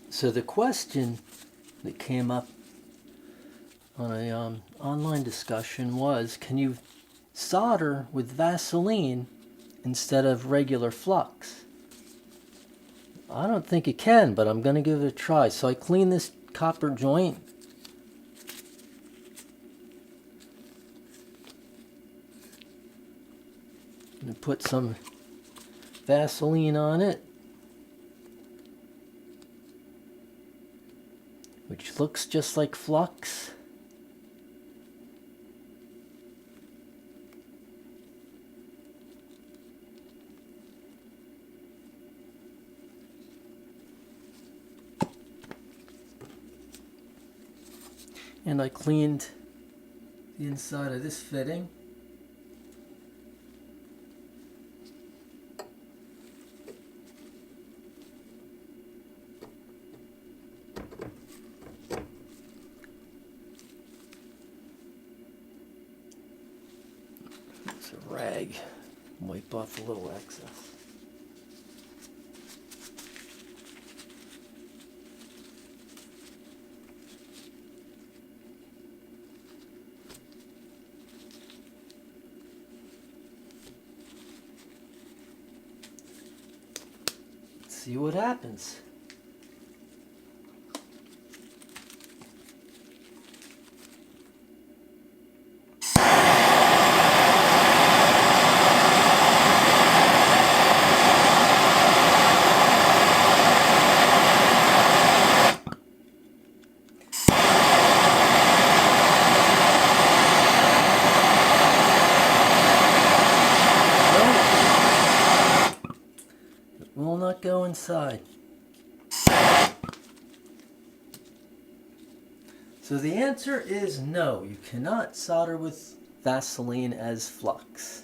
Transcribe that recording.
So the question that came up on a online discussion was, can you solder with Vaseline instead of regular flux? I don't think you can, but I'm going to give it a try. So I clean this copper joint. And put some Vaseline on it, which looks just like flux. And I cleaned the inside of this fitting. It's a rag. Wipe off a little excess. See what happens. Will not go inside. So the answer is no, you cannot solder with Vaseline as flux.